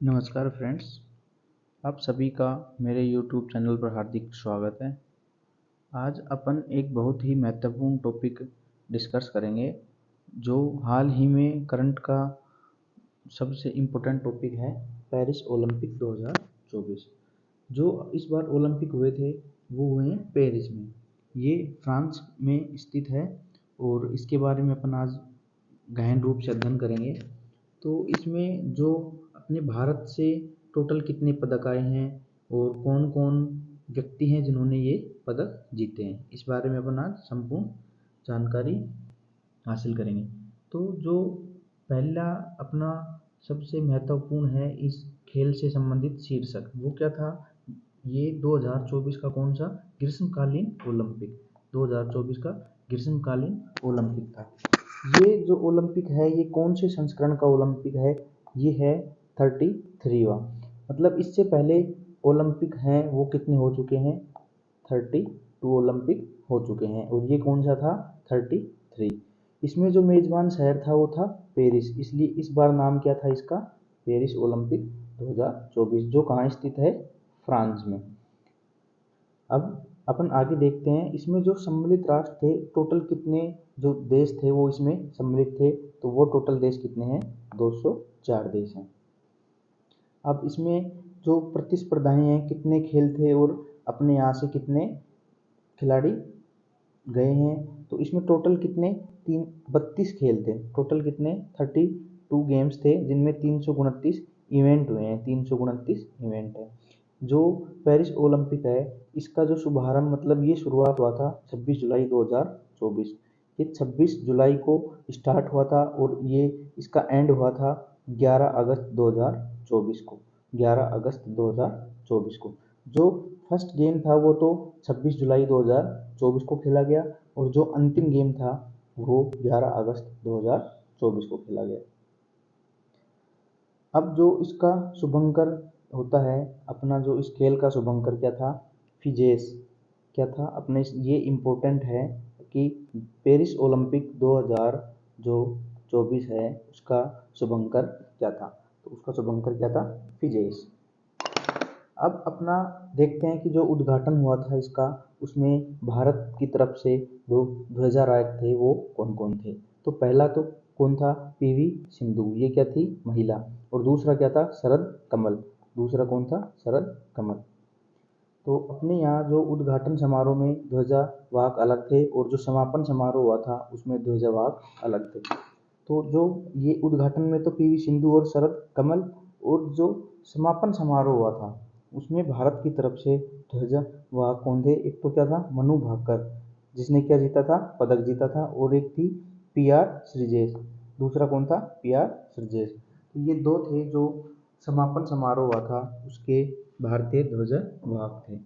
नमस्कार फ्रेंड्स, आप सभी का मेरे YouTube चैनल पर हार्दिक स्वागत है। आज अपन एक बहुत ही महत्वपूर्ण टॉपिक डिस्कस करेंगे जो हाल ही में करंट का सबसे इम्पोर्टेंट टॉपिक है, पेरिस ओलंपिक 2024। जो इस बार ओलंपिक हुए थे वो हुए हैं पेरिस में। ये फ्रांस में स्थित है और इसके बारे में अपन आज गहन रूप से अध्ययन करेंगे। तो इसमें जो अपने भारत से टोटल कितने पदक आए हैं और कौन कौन व्यक्ति हैं जिन्होंने ये पदक जीते हैं, इस बारे में अपन आज संपूर्ण जानकारी हासिल करेंगे। तो जो पहला अपना सबसे महत्वपूर्ण है इस खेल से संबंधित शीर्षक, वो क्या था? ये 2024 का कौन सा ग्रीष्मकालीन ओलंपिक, 2024 का ग्रीष्मकालीन ओलंपिक था। ये जो ओलंपिक है ये कौन से संस्करण का ओलंपिक है? ये है 33वां। मतलब इससे पहले ओलंपिक हैं वो कितने हो चुके हैं? 32 ओलंपिक हो चुके हैं और ये कौन सा था? 33। इसमें जो मेजबान शहर था वो था पेरिस, इसलिए इस बार नाम क्या था इसका? पेरिस ओलंपिक 2024, जो कहाँ स्थित है? फ्रांस में। अब अपन आगे देखते हैं इसमें जो सम्मिलित राष्ट्र थे, टोटल कितने जो देश थे वो इसमें सम्मिलित थे, तो वो टोटल देश कितने हैं? 204 देश हैं। अब इसमें जो प्रतिस्पर्धाएं हैं, कितने खेल थे और अपने यहाँ से कितने खिलाड़ी गए हैं, तो इसमें टोटल कितने 32 खेल थे। टोटल कितने? 32 गेम्स थे जिनमें 329 इवेंट हुए हैं, 329 इवेंट है। जो पेरिस ओलंपिक है इसका जो शुभारंभ, मतलब ये शुरुआत हुआ था 26 जुलाई 2024। ये 26 जुलाई को स्टार्ट हुआ था और ये इसका एंड हुआ था 11 अगस्त 2024 को। 11 अगस्त 2024 को जो फर्स्ट गेम था वो तो 26 जुलाई 2024 को खेला गया और जो अंतिम गेम था वो 11 अगस्त 2024 को खेला गया। अब जो इसका शुभंकर होता है, अपना जो इस खेल का शुभंकर क्या था? फिजेस क्या था अपने? ये इम्पोर्टेंट है कि पेरिस ओलंपिक 2024 है उसका शुभंकर क्या था? तो उसका शुभंकर क्या था? फिजेस। अब अपना देखते हैं कि जो उद्घाटन हुआ था इसका, उसमें भारत की तरफ से जो ध्वजारोहक थे वो कौन कौन थे? तो पहला तो कौन था? पीवी सिंधु, ये क्या थी? महिला। और दूसरा क्या था? शरद कमल। दूसरा कौन था? शरद कमल। तो अपने यहाँ जो उद्घाटन समारोह में ध्वजावाहक अलग थे और जो समापन समारोह हुआ था उसमें ध्वजावाहक अलग थे। तो जो ये उद्घाटन में तो पीवी सिंधु और शरद कमल, और जो समापन समारोह हुआ था उसमें भारत की तरफ से ध्वजावाहक कौन थे? एक तो क्या था? मनु भाकर, जिसने क्या जीता था? पदक जीता था। और एक थी पीआर श्रीजेश। दूसरा कौन था? पीआर श्रीजेश। तो ये दो थे जो समापन समारोह हुआ था उसके भारतीय ध्वजावाहक थे।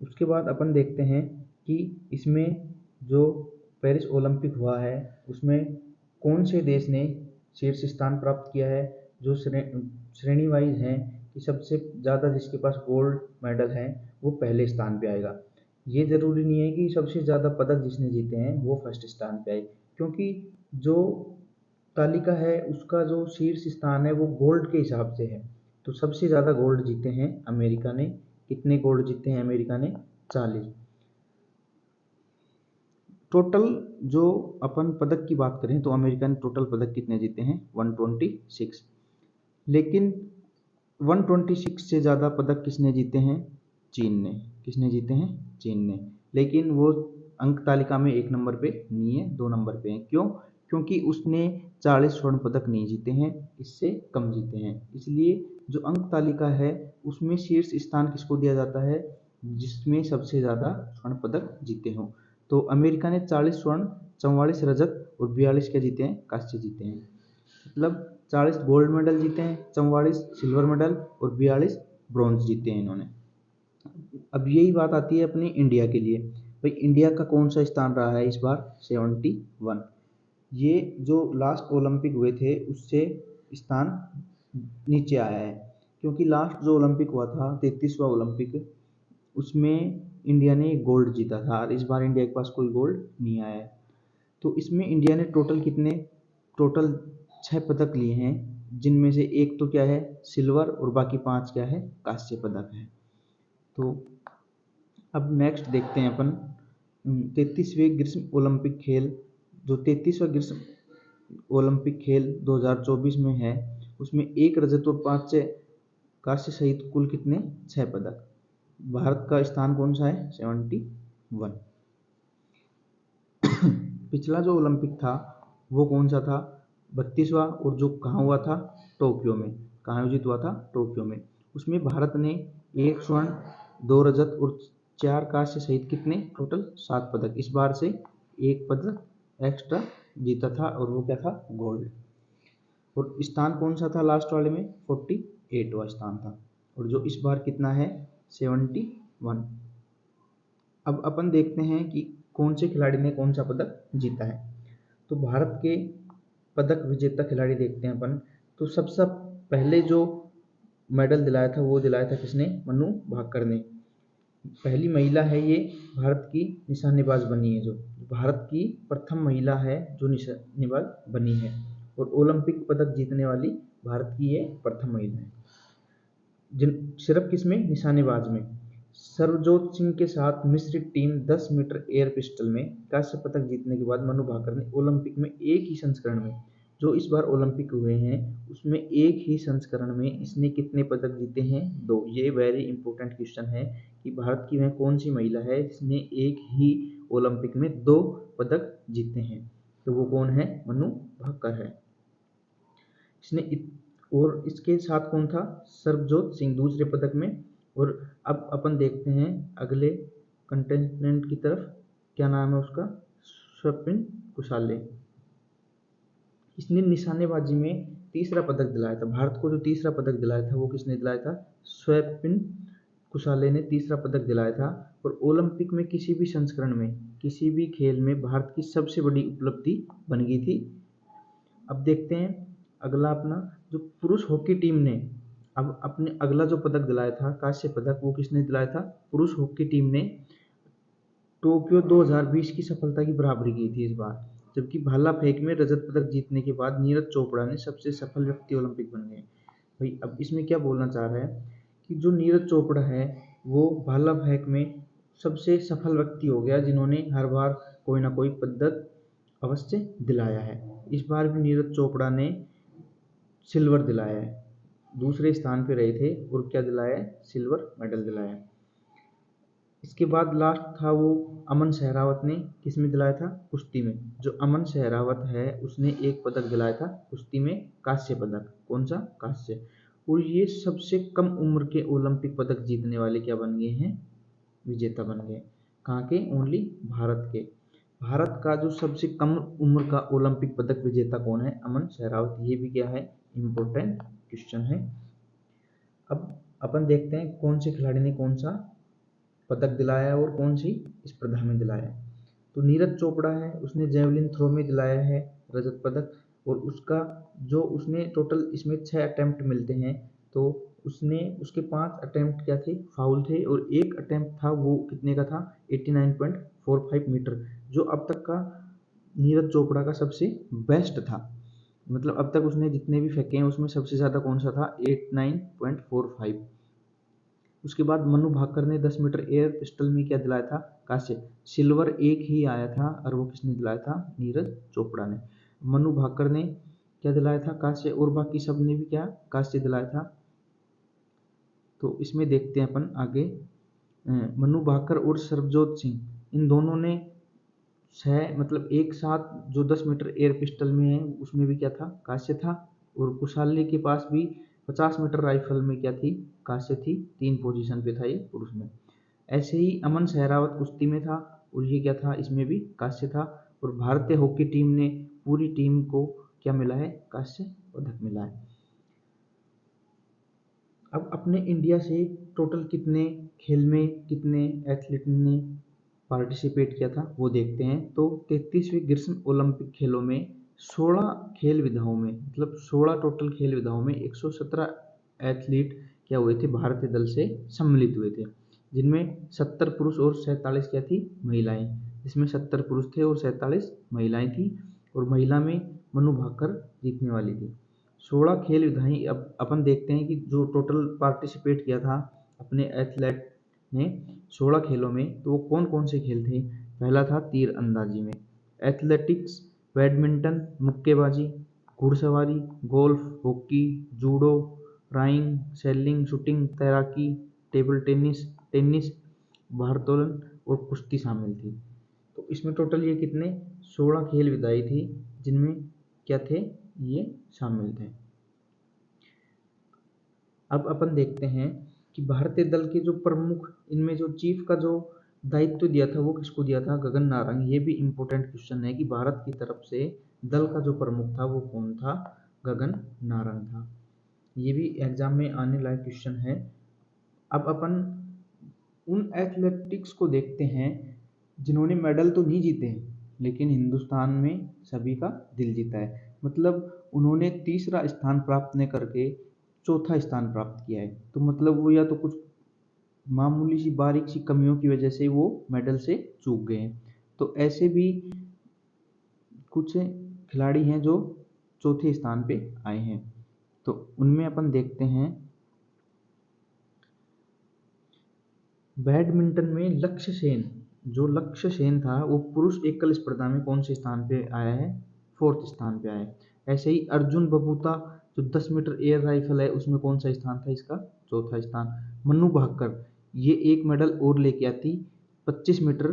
उसके बाद अपन देखते हैं कि इसमें जो पेरिस ओलंपिक हुआ है उसमें कौन से देश ने शीर्ष स्थान प्राप्त किया है। जो श्रेणी वाइज हैं कि सबसे ज़्यादा जिसके पास गोल्ड मेडल है वो पहले स्थान पे आएगा। ये ज़रूरी नहीं है कि सबसे ज़्यादा पदक जिसने जीते हैं वो फर्स्ट स्थान पे आए, क्योंकि जो तालिका है उसका जो शीर्ष स्थान है वो गोल्ड के हिसाब से है। तो सबसे ज़्यादा गोल्ड जीते हैं अमेरिका ने। कितने गोल्ड जीते हैं अमेरिका ने? 40। टोटल जो अपन पदक की बात करें तो अमेरिका ने टोटल पदक कितने जीते हैं? 126। लेकिन 126 से ज़्यादा पदक किसने जीते हैं? चीन ने। किसने जीते हैं? चीन ने। लेकिन वो अंक तालिका में 1 नंबर पे नहीं है, 2 नंबर पे है। क्यों? क्योंकि उसने 40 स्वर्ण पदक नहीं जीते हैं, इससे कम जीते हैं। इसलिए जो अंक तालिका है उसमें शीर्ष स्थान किसको दिया जाता है? जिसमें सबसे ज़्यादा स्वर्ण पदक जीते हों। तो अमेरिका ने 40 स्वर्ण, 44 रजत और 42 क्या जीते हैं? कांस्य जीते हैं। मतलब 40 गोल्ड मेडल जीते हैं, 44 सिल्वर मेडल और 42 ब्रॉन्ज जीते हैं इन्होंने। अब यही बात आती है अपने इंडिया के लिए। भाई इंडिया का कौन सा स्थान रहा है इस बार? 71। ये जो लास्ट ओलंपिक हुए थे उससे स्थान नीचे आया है, क्योंकि लास्ट जो ओलंपिक हुआ था 33वां ओलंपिक, उसमें इंडिया ने गोल्ड जीता था और इस बार इंडिया के पास कोई गोल्ड नहीं आया है। तो इसमें इंडिया ने टोटल कितने, टोटल 6 पदक लिए हैं, जिनमें से एक तो क्या है सिल्वर और बाकी 5 क्या है कांस्य पदक है। तो अब नेक्स्ट देखते हैं अपन 33वें ग्रीष्म ओलंपिक खेल, जो 33वां ग्रीष्म ओलंपिक खेल 2024 में है, उसमें 1 रजत और 5 कांस्य सहित कुल कितने 6 पदक। भारत का स्थान कौन सा है 71। पिछला जो ओलंपिक था वो कौन सा था 32वां, और जो कहाँ हुआ था टोक्यो में, कहाँ आयोजित हुआ था टोक्यो में। उसमें भारत ने 1 स्वर्ण 2 रजत और 4 कांस्य सहित कितने टोटल 7 पदक, इस बार से 1 पदक एक्स्ट्रा जीता था और वो क्या था गोल्ड। और स्थान कौन सा था लास्ट वाले में 48वां स्थान था, और जो इस बार कितना है 71। अब अपन देखते हैं कि कौन से खिलाड़ी ने कौन सा पदक जीता है। तो भारत के पदक विजेता खिलाड़ी देखते हैं अपन। तो सबसे पहले जो मेडल दिलाया था वो दिलाया था किसने मनु भाकर ने। पहली महिला है ये भारत की निशानेबाज बनी है, जो भारत की प्रथम महिला है जो निशानेबाज बनी है, और ओलंपिक पदक जीतने वाली भारत की ये प्रथम महिला है। जिन सिर्फ किसमें निशानेबाज में सर्वजोत सिंह के साथ मिश्रित टीम 10 मीटर एयर पिस्टल में कांस्य पदक जीतने के बाद मनु भाकर ने ओलंपिक में एक ही संस्करण में, जो इस बार ओलंपिक हुए हैं उसमें एक ही संस्करण में इसने कितने पदक जीते हैं 2। ये वेरी इंपॉर्टेंट क्वेश्चन है कि भारत की वह कौन सी महिला है जिसने एक ही ओलंपिक में 2 पदक जीते हैं, तो वो कौन है मनु भाकर है। इसने और इसके साथ कौन था सर्वजोत सिंह दूसरे पदक में। और अब अपन देखते हैं अगले कंटेस्टेंट की तरफ, क्या नाम है उसका स्वप्निल कुशाले। इसने निशानेबाजी में तीसरा पदक दिलाया था भारत को। जो तीसरा पदक दिलाया था वो किसने दिलाया था स्वप्निल कुशाले ने तीसरा पदक दिलाया था। और ओलंपिक में किसी भी संस्करण में किसी भी खेल में भारत की सबसे बड़ी उपलब्धि बन गई थी। अब देखते हैं अगला अपना जो पुरुष हॉकी टीम ने अब अपने अगला जो पदक दिलाया था कांस्य पदक, वो किसने दिलाया था पुरुष हॉकी टीम ने टोक्यो 2020 की सफलता की बराबरी की थी इस बार। जबकि भाला फेंक में रजत पदक जीतने के बाद नीरज चोपड़ा ने सबसे सफल व्यक्ति ओलंपिक बन गए। भाई अब इसमें क्या बोलना चाह रहा है कि जो नीरज चोपड़ा है वो भाला फेंक में सबसे सफल व्यक्ति हो गया जिन्होंने हर बार कोई ना कोई पदक अवश्य दिलाया है। इस बार भी नीरज चोपड़ा ने सिल्वर दिलाया है, दूसरे स्थान पे रहे थे और क्या दिलाया है सिल्वर मेडल दिलाया है। इसके बाद लास्ट था वो अमन सहरावत ने किस में दिलाया था कुश्ती में। जो अमन सहरावत है उसने एक पदक दिलाया था कुश्ती में कांस्य पदक, कौन सा कांस्य। और ये सबसे कम उम्र के ओलंपिक पदक जीतने वाले क्या बन गए हैं विजेता बन गए। कहाँ के ओनली भारत के। भारत का जो सबसे कम उम्र का ओलंपिक पदक विजेता कौन है अमन सहरावत। ये भी क्या है इम्पोर्टेंट क्वेश्चन है। अब अपन देखते हैं कौन से खिलाड़ी ने कौन सा पदक दिलाया है और कौन सी स्पर्धा में दिलाया है। तो नीरज चोपड़ा है उसने जेवलिन थ्रो में दिलाया है रजत पदक, और उसका जो उसने टोटल इसमें 6 अटेम्प्ट मिलते हैं, तो उसने उसके 5 अटेम्प्ट क्या थे फाउल थे, और एक अटेम्प्ट था वो कितने का था 89.45 मीटर, जो अब तक का नीरज चोपड़ा का सबसे बेस्ट था। मतलब अब तक उसने जितने भी फेंके हैं उसमें सबसे ज़्यादा कौन सा था 89.45। उसके बाद मनु भाकर ने 10 मीटर एयर पिस्टल में क्या दिलाया था कांस्य। सिल्वर एक ही आया था और वो किसने दिलाया था नीरज चोपड़ा ने। मनु भाकर ने क्या दिलाया था कांस्य, और बाकी सब ने भी क्या कांस्य दिलाया था। तो इसमें देखते हैं अपन आगे मनु भाकर और सरबजोत सिंह इन दोनों ने 6 मतलब एक साथ जो 10 मीटर एयर पिस्टल में है उसमें भी क्या था कांस्य था। और कुशाली के पास भी 50 मीटर राइफल में क्या थी कांस्य थी, 3 पोजीशन पे था ये पुरुष में। ऐसे ही अमन सहरावत कुश्ती में था और ये क्या था इसमें भी कांस्य था। और भारतीय हॉकी टीम ने पूरी टीम को क्या मिला है कांस्य पदक मिला है। अब अपने इंडिया से टोटल कितने खेल में कितने एथलीट ने पार्टिसिपेट किया था वो देखते हैं। तो 33वें ग्रीष्म ओलंपिक खेलों में 16 खेल विधाओं में मतलब 16 टोटल खेल विधाओं में 117 एथलीट क्या हुए थे भारतीय दल से सम्मिलित हुए थे, जिनमें 70 पुरुष और 47 क्या थी महिलाएं, जिसमें 70 पुरुष थे और 47 महिलाएं थी। और महिला में मनु भाकर जीतने वाली थी। 16 खेल विधायी। अब अपन देखते हैं कि जो टोटल पार्टिसिपेट किया था अपने एथलेट ने 16 खेलों में, तो वो कौन कौन से खेल थे। पहला था तीर अंदाजी में, एथलेटिक्स, बैडमिंटन, मुक्केबाजी, घुड़सवारी, golf, hockey, judo, rowing, sailing, shooting, तैराकी, टेबल टेनिस, टेनिस, भारोत्तोलन और कुश्ती शामिल थी। तो इसमें टोटल ये कितने 16 खेल विधायी थी, जिनमें क्या थे, ये शामिल थे। अब अपन देखते हैं कि भारतीय दल के जो प्रमुख, इनमें जो चीफ का जो दायित्व दिया था वो किसको दिया था, गगन नारंग। ये भी इम्पोर्टेंट क्वेश्चन है कि भारत की तरफ से दल का जो प्रमुख था वो कौन था, गगन नारंग था। ये भी एग्जाम में आने लायक क्वेश्चन है। अब अपन उन एथलेटिक्स को देखते हैं जिन्होंने मेडल तो नहीं जीते लेकिन हिंदुस्तान में सभी का दिल जीता है। मतलब उन्होंने तीसरा स्थान प्राप्त न करके चौथा स्थान प्राप्त किया है। तो मतलब वो या तो कुछ मामूली सी बारीक सी कमियों की वजह से वो मेडल से चूक गए हैं। तो ऐसे भी कुछ खिलाड़ी हैं जो चौथे स्थान पे आए हैं। तो उनमें अपन देखते हैं बैडमिंटन में लक्ष्य सेन। जो लक्ष्य सेन था वो पुरुष एकल स्पर्धा में कौन से स्थान पे आया है, 4th स्थान पे आया है। ऐसे ही अर्जुन बबूता जो 10 मीटर एयर राइफल है उसमें कौन सा स्थान था, इसका 4था स्थान। मनु भाकर ये एक मेडल और लेके आती 25 मीटर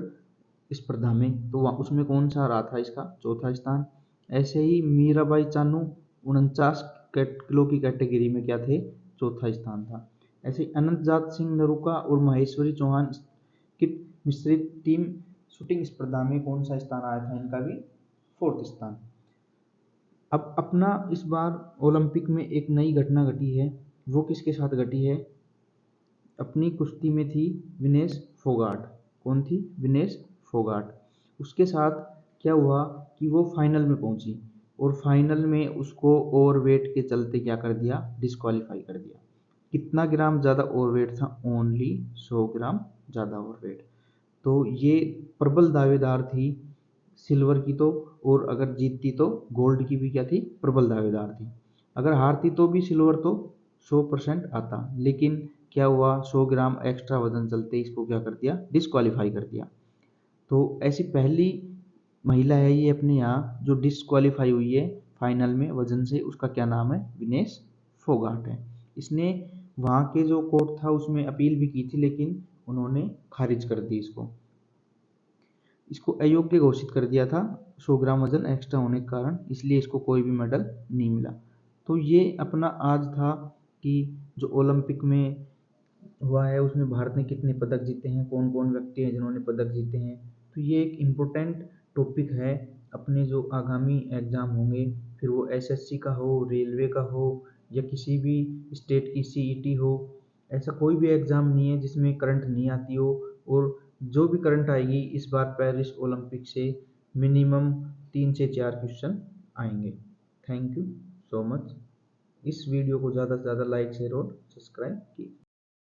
स्पर्धा में, तो वहाँ उसमें कौन सा रहा था, इसका 4था स्थान। ऐसे ही मीराबाई चानू 49 किलो की कैटेगरी में क्या थे, 4था स्थान था। ऐसे ही अनंतजात सिंह नरूका और महेश्वरी चौहान किट मिश्रित टीम शूटिंग स्पर्धा में कौन सा स्थान आया था, इनका भी 4th स्थान। अब अपना इस बार ओलंपिक में एक नई घटना घटी है, वो किसके साथ घटी है, अपनी कुश्ती में थी विनेश फोगाट। कौन थी, विनेश फोगाट। उसके साथ क्या हुआ कि वो फाइनल में पहुंची और फाइनल में उसको ओवरवेट के चलते क्या कर दिया, डिस्क्वालीफाई कर दिया। कितना ग्राम ज़्यादा ओवरवेट था, ओनली 100 ग्राम ज़्यादा ओवरवेट। तो ये प्रबल दावेदार थी सिल्वर की तो, और अगर जीतती तो गोल्ड की भी क्या थी, प्रबल दावेदार थी। अगर हारती तो भी सिल्वर तो 100% आता, लेकिन क्या हुआ, 100 ग्राम एक्स्ट्रा वजन चलते इसको क्या कर दिया, डिस्क्वालीफाई कर दिया। तो ऐसी पहली महिला है ये अपने यहाँ जो डिस्क्वालीफाई हुई है फाइनल में वजन से, उसका क्या नाम है, विनेश फोगाट है। इसने वहाँ के जो कोर्ट था उसमें अपील भी की थी, लेकिन उन्होंने खारिज कर दी इसको अयोग्य घोषित कर दिया था 100 ग्राम वजन एक्स्ट्रा होने के कारण, इसलिए इसको कोई भी मेडल नहीं मिला। तो ये अपना आज था कि जो ओलंपिक में हुआ है उसमें भारत ने कितने पदक जीते हैं, कौन कौन व्यक्ति हैं जिन्होंने पदक जीते हैं। तो ये एक इम्पोर्टेंट टॉपिक है अपने जो आगामी एग्ज़ाम होंगे, फिर वो एसएससी का हो, रेलवे का हो, या किसी भी स्टेट की सीईटी हो। ऐसा कोई भी एग्ज़ाम नहीं है जिसमें करंट नहीं आती हो, और जो भी करंट आएगी इस बार पेरिस ओलंपिक से मिनिमम 3 से 4 क्वेश्चन आएंगे। Thank you so much. इस वीडियो को ज़्यादा से ज़्यादा लाइक, शेयर और सब्सक्राइब कीजिए।